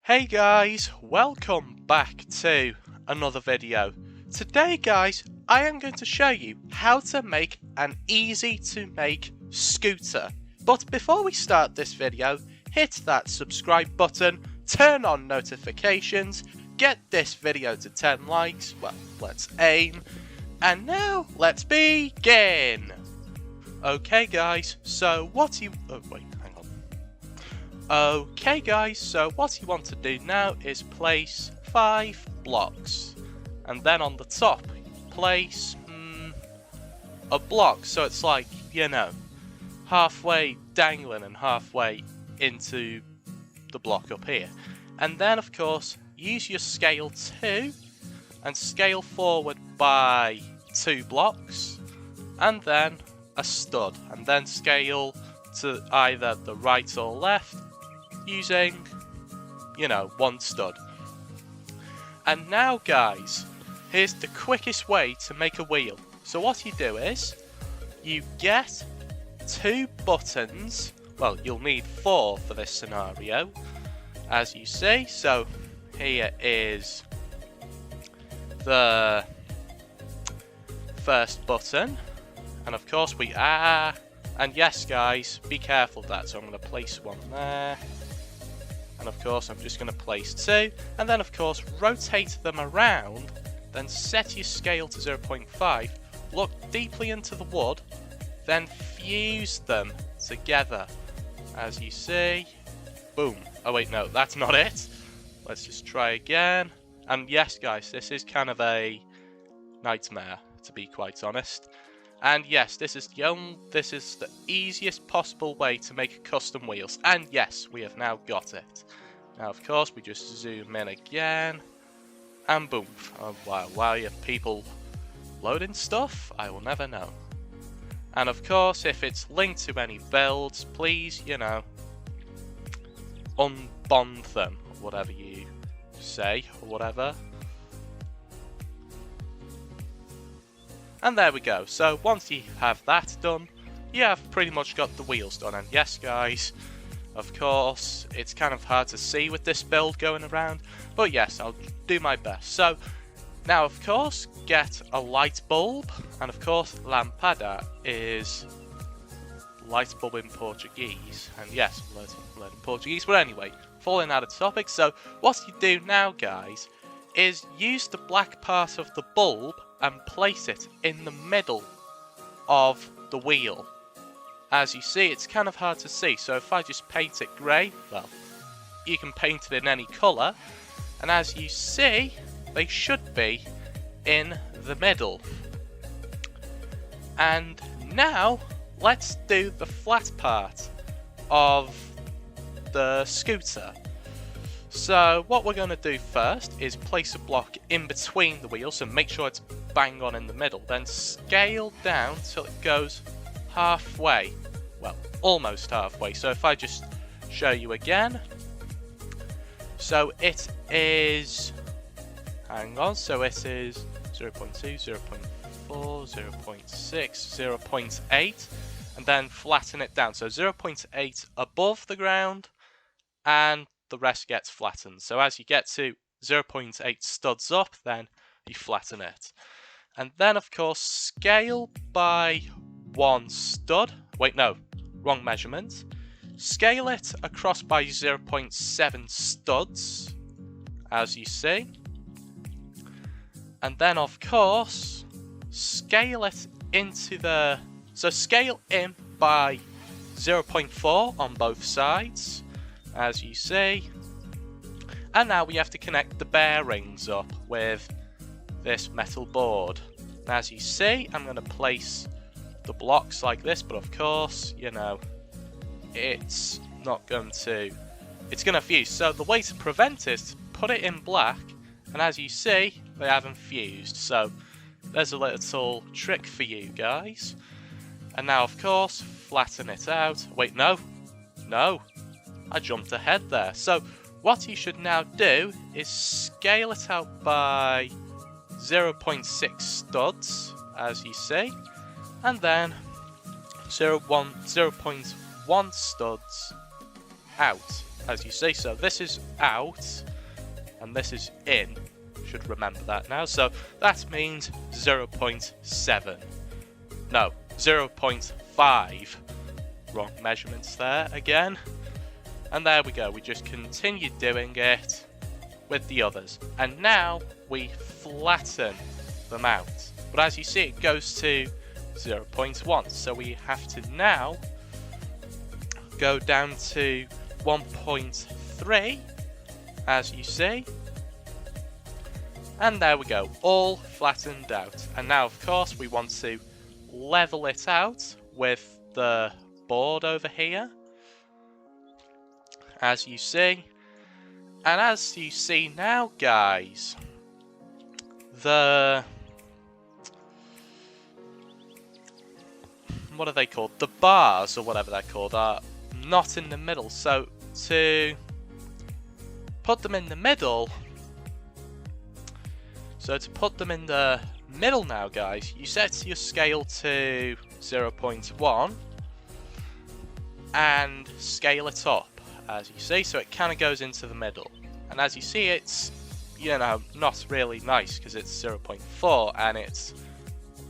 Hey guys, welcome back to another video. Today guys, I am going to show you how to make an easy to make scooter. But before we start this video, hit that subscribe button, turn on notifications, get this video to 10 likes, well, let's aim, and now let's begin. Okay guys, so what you want to do now is place 5 blocks, and then on the top place a block, so it's like, you know, halfway dangling and halfway into the block up here. And then of course use your scale 2 and scale forward by 2 blocks, and then a stud, and then scale to either the right or left using, you know, 1 stud. And now guys, here's the quickest way to make a wheel. So what you do is you get 2 buttons. Well, you'll need 4 for this scenario, as you see. So here is the first button, and of course we are, and yes guys, be careful of that. So I'm going to place 1 there, and of course I'm just going to place 2, and then of course rotate them around, then set your scale to 0.5, look deeply into the wood, then fuse them together, as you see. Boom. Oh wait, no, that's not it. Let's just try again. And yes guys, this is kind of a nightmare, to be quite honest. And yes, this is the easiest possible way to make custom wheels. And yes, we have now got it. Now of course we just zoom in again, and boom. Oh wow, why are people loading stuff? I will never know. And of course, if it's linked to any builds, please, you know, unbond them, or whatever you say, or whatever. And there we go. So once you have that done, you have pretty much got the wheels done. And yes guys, of course, it's kind of hard to see with this build going around, but yes, I'll do my best. So now of course, get a light bulb, and of course lampada is light bulb in Portuguese, and yes, learning Portuguese. But anyway, falling out of topic, so what you do now guys is use the black part of the bulb and place it in the middle of the wheel. As you see, it's kind of hard to see, so if I just paint it grey, well, you can paint it in any colour, and as you see, they should be in the middle. And now, let's do the flat part of the scooter. So what we're going to do first is place a block in between the wheels, and make sure it's bang on in the middle. Then scale down till it goes halfway. Well, almost halfway. So if I just show you again. So it is, hang on, so it is 0.2, 0.4, 0.6, 0.8, and then flatten it down. So 0.8 above the ground, and the rest gets flattened. So as you get to 0.8 studs up, then you flatten it. And then of course scale by 1 stud. Wait, no, wrong measurement. Scale it across by 0.7 studs, as you see. And then of course scale it into the, so scale in by 0.4 on both sides, as you see. And now we have to connect the bearings up with this metal board. And as you see, I'm going to place the blocks like this, but of course, you know, it's not going to, it's going to fuse. So the way to prevent it is to put it in black, and as you see, they haven't fused. So there's a little trick for you guys. And now of course, flatten it out. Wait, no, I jumped ahead there. So what you should now do is scale it out by 0.6 studs, as you see, and then 0.1 studs out, as you see. So this is out, and this is in. Should remember that now. So that means 0.7. No, 0.5. Wrong measurements there again. And there we go. We just continue doing it with the others. And now we flatten them out. But as you see, it goes to 0.1. So we have to now go down to 1.3, as you see. And there we go, all flattened out. And now, of course, we want to level it out with the board over here, as you see. And as you see now, guys, what are they called? The bars, or whatever they're called, are not in the middle. So to put them in the middle, now, guys, you set your scale to 0.1 and scale it up, as you see, so it kind of goes into the middle. And as you see, it's, you know, not really nice because it's 0.4 and it's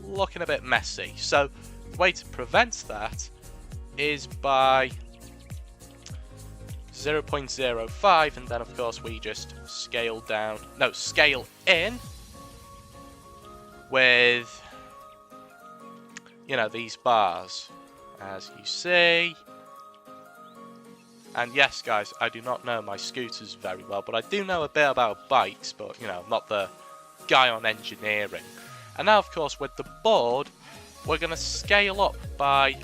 looking a bit messy. So the way to prevent that is by 0.05, and then of course we just scale in with, you know, these bars, as you see. And yes, guys, I do not know my scooters very well, but I do know a bit about bikes, but, you know, I'm not the guy on engineering. And now, of course, with the board, we're going to scale up by,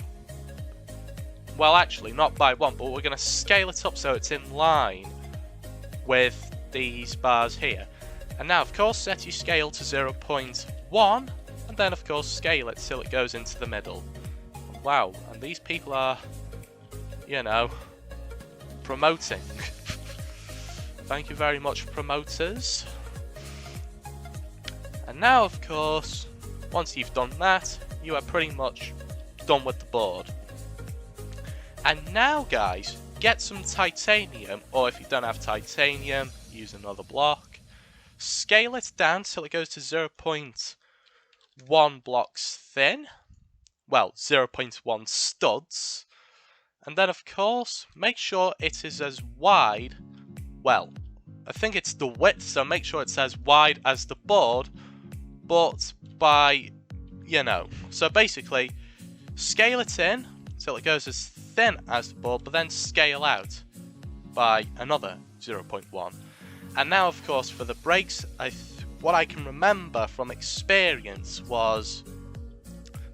well, actually, not by 1, but we're going to scale it up so it's in line with these bars here. And now, of course, set your scale to 0.1, and then, of course, scale it till it goes into the middle. Wow, and these people are, you know, promoting. Thank you very much, promoters. And now, of course, once you've done that, you are pretty much done with the board. And now, guys, get some titanium, or if you don't have titanium, use another block. Scale it down till it goes to 0.1 blocks thin. Well, 0.1 studs. And then, of course, make sure it is as wide, well, I think it's the width, so make sure it's as wide as the board, but by, you know, so basically, scale it in till it goes as thin as the board, but then scale out by another 0.1. And now, of course, for the brakes, what I can remember from experience was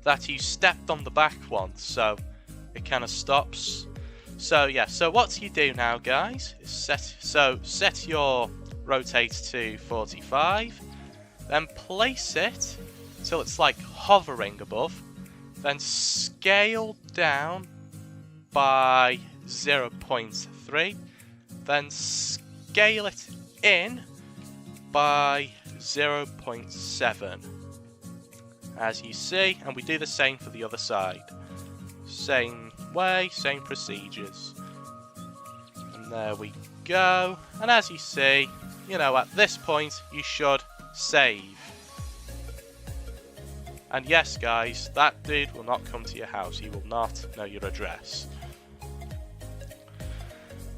that you stepped on the back one, so it kind of stops. So yeah, so what you do now, guys, is set your rotate to 45, then place it till it's like hovering above, then scale down by 0.3, then scale it in by 0.7, as you see, and we do the same for the other side. Same way, same procedures. And there we go. And as you see, you know, at this point, you should save. And yes, guys, that dude will not come to your house. He will not know your address.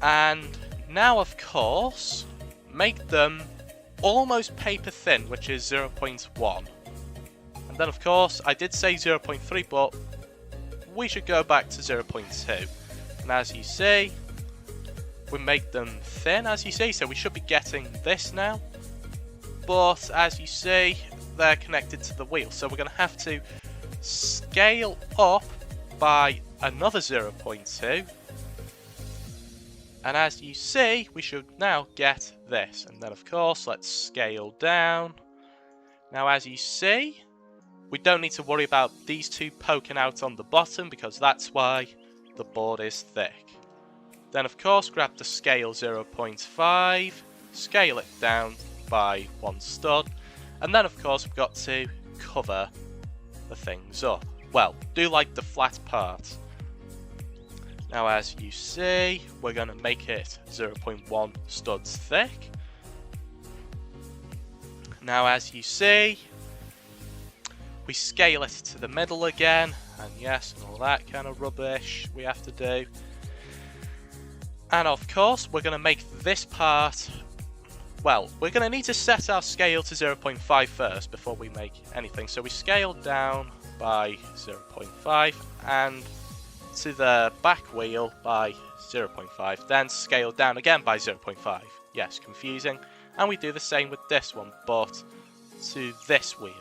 And now, of course, make them almost paper thin, which is 0.1. And then, of course, I did say 0.3, but we should go back to 0.2. And as you see, we make them thin, as you see, so we should be getting this now. But as you see, they're connected to the wheel, so we're going to have to scale up by another 0.2. And as you see, we should now get this. And then, of course, let's scale down. Now, as you see, we don't need to worry about these two poking out on the bottom because that's why the board is thick. Then, of course, grab the scale 0.5, scale it down by 1 stud, and then, of course, we've got to cover the things up. Well, do like the flat part. Now as you see, we're going to make it 0.1 studs thick. Now as you see, we scale it to the middle again, and yes, and all that kind of rubbish we have to do. And of course, we're going to make this part, well, we're going to need to set our scale to 0.5 first before we make anything. So we scale down by 0.5 and to the back wheel by 0.5, then scale down again by 0.5. Yes, confusing. And we do the same with this one, but to this wheel.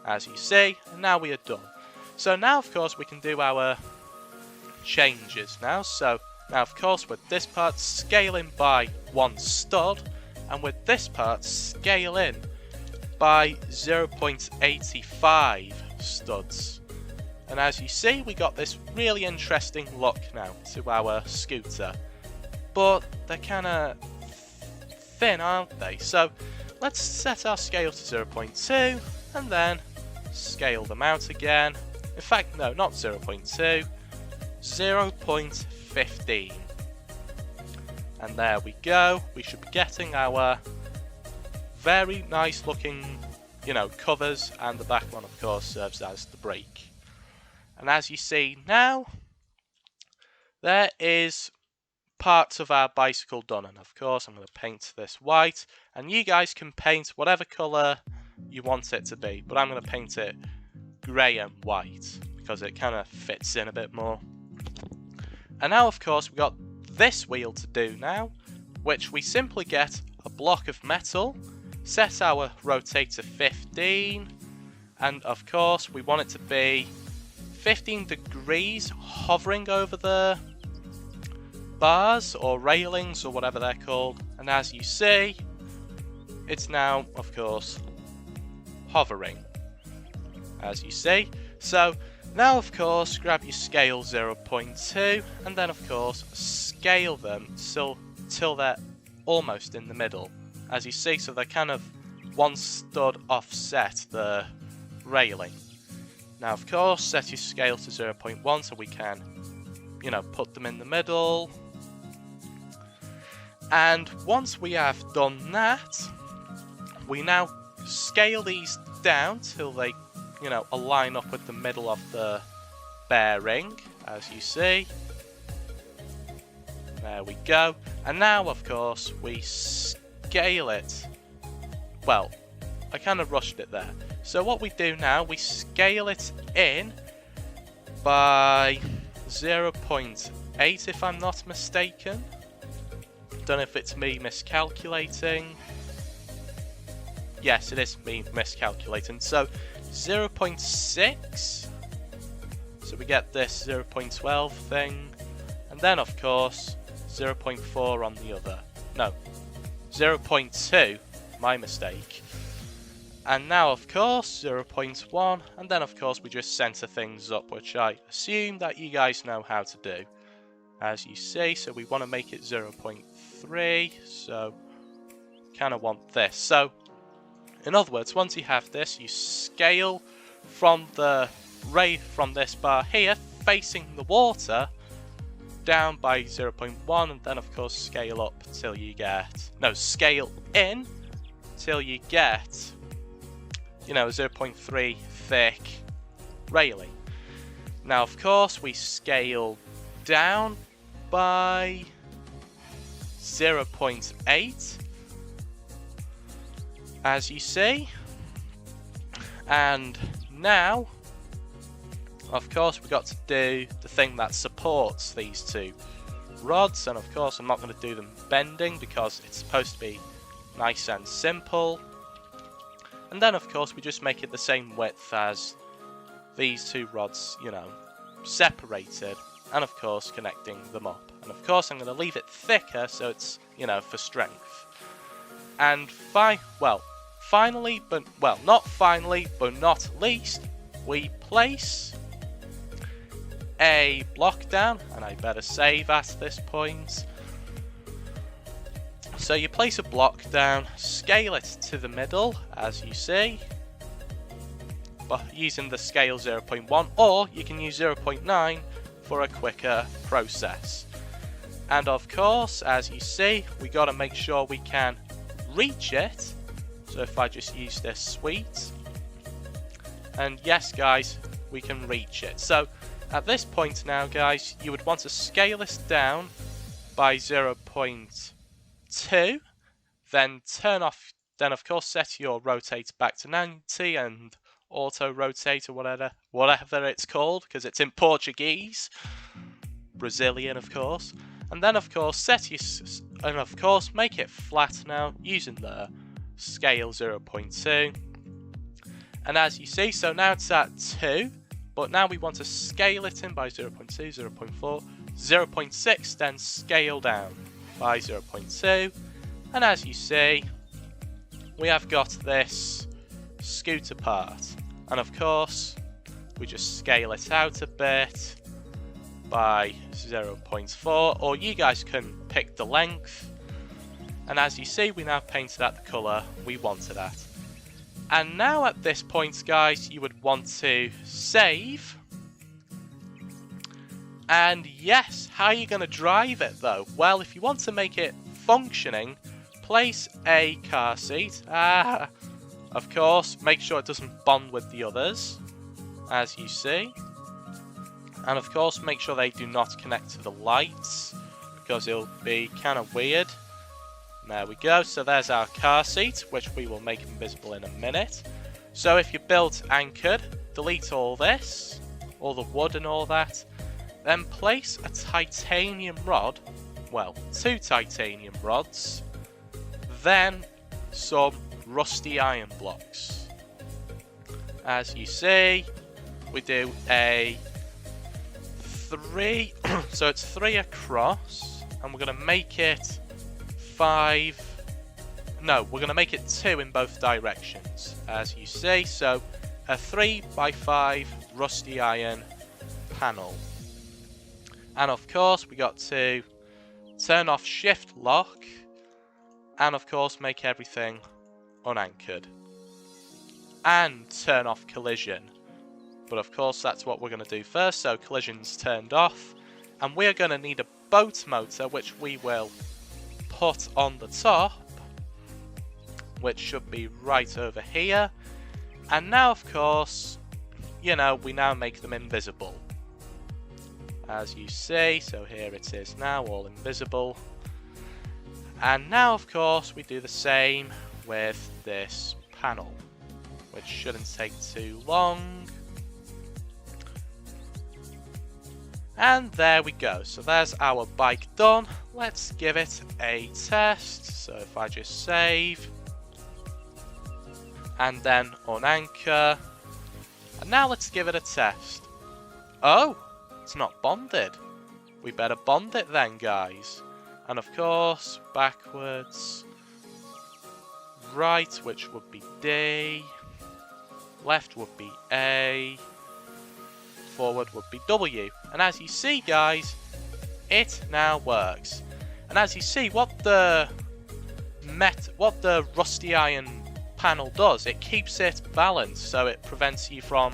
As you see, now we are done. So now, of course, we can do our changes now. So now, of course, with this part, scale in by 1 stud, and with this part, scale in by 0.85 studs. And as you see, we got this really interesting look now to our scooter. But they're kind of thin, aren't they? So let's set our scale to 0.2 and then scale them out again. In fact, no, not 0.2, 0.15. And there we go. We should be getting our very nice looking, covers, and the back one, of course, serves as the brake. And as you see now, there is parts of our bicycle done. And of course, I'm going to paint this white. And you guys can paint whatever colour you want it to be. But I'm going to paint it grey and white because it kind of fits in a bit more. And now, of course, we've got this wheel to do now, which we simply get a block of metal, set our rotate to 15, and of course, we want it to be 15 degrees hovering over the bars or railings or whatever they're called. And as you see, it's now, of course, hovering, as you see. So now, of course, grab your scale 0.2 and then, of course, scale them till they're almost in the middle, as you see. So they're kind of 1 stud offset the railing. Now, of course, set your scale to 0.1 so we can, put them in the middle. And once we have done that, we now scale these down till they, align up with the middle of the bearing, as you see. There we go. And now, of course, we scale it. Well, I kind of rushed it there. So what we do now, we scale it in by 0.8 if I'm not mistaken. Don't know if it's me miscalculating. Yes, it is me miscalculating. So 0.6. So we get this 0.12 thing. And then, of course, 0.4 on the other. No, 0.2. My mistake. And now, of course, 0.1, and then, of course, we just center things up, which I assume that you guys know how to do, as you see. So we want to make it 0.3, so kind of want this. So, in other words, once you have this, you scale from the ray from this bar here, facing the water, down by 0.1, and then, of course, scale up till you get, scale in till you get, 0.3 thick railing. Now, of course, we scale down by 0.8, as you see. And now, of course, we've got to do the thing that supports these two rods. And of course, I'm not going to do them bending because it's supposed to be nice and simple. And then, of course, we just make it the same width as these two rods, separated. And, of course, connecting them up. And, of course, I'm going to leave it thicker so it's, for strength. And, finally, but not least, we place a block down. And I better save at this point. So you place a block down, scale it to the middle, as you see, but using the scale 0.1, or you can use 0.9 for a quicker process. And of course, as you see, we got to make sure we can reach it. So if I just use this suite, and yes guys, we can reach it. So at this point now guys, you would want to scale this down by 0.2, then turn off, then of course set your rotate back to 90 and auto rotate or whatever it's called, because it's in Portuguese, Brazilian of course. And then of course make it flat now using the scale 0.2. And as you see, so now it's at 2, but now we want to scale it in by 0.2, 0.4, 0.6, then scale down by 0.2. And as you see, we have got this scooter part. And of course, we just scale it out a bit by 0.4, or you guys can pick the length. And as you see, we now painted at the colour we wanted at. And now at this point guys, you would want to save. And yes, how are you going to drive it though? Well, if you want to make it functioning, place a car seat. Of course, make sure it doesn't bond with the others, as you see. And of course, make sure they do not connect to the lights, because it'll be kind of weird. There we go, so there's our car seat, which we will make invisible in a minute. So if you built anchored, delete all this, all the wood and all that, then place a titanium rod, well, 2 titanium rods, then some rusty iron blocks. As you see, we do a 3, so it's 3 across, and we're going to make it 5, no, we're going to make it 2 in both directions, as you see. So a 3x5 rusty iron panel. And of course, we got to turn off shift lock, and of course make everything unanchored, and turn off collision. But of course that's what we're going to do first, so collision's turned off, and we're going to need a boat motor, which we will put on the top, which should be right over here. And now of course, you know, we now make them invisible, as you see. So here it is now, all invisible. And now of course we do the same with this panel, which shouldn't take too long. And there we go, so there's our bike done. Let's give it a test. So if I just save, and then unanchor, and now let's give it a test. Oh, it's not bonded. We better bond it then, guys. And of course, backwards, right, which would be D, left would be A, forward would be W. And as you see, guys, it now works. And as you see, what the rusty iron panel does, it keeps it balanced, so it prevents you from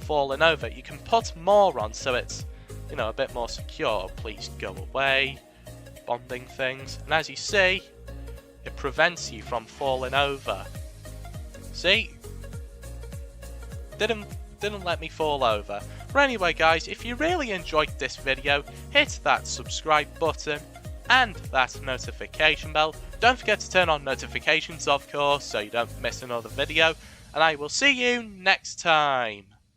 falling over. You can put more on, so it's, you know, a bit more secure. Please go away, bonding things. And as you see, it prevents you from falling over. See, didn't let me fall over. But anyway guys, if you really enjoyed this video, hit that subscribe button and that notification bell. Don't forget to turn on notifications, of course, so you don't miss another video. And I will see you next time.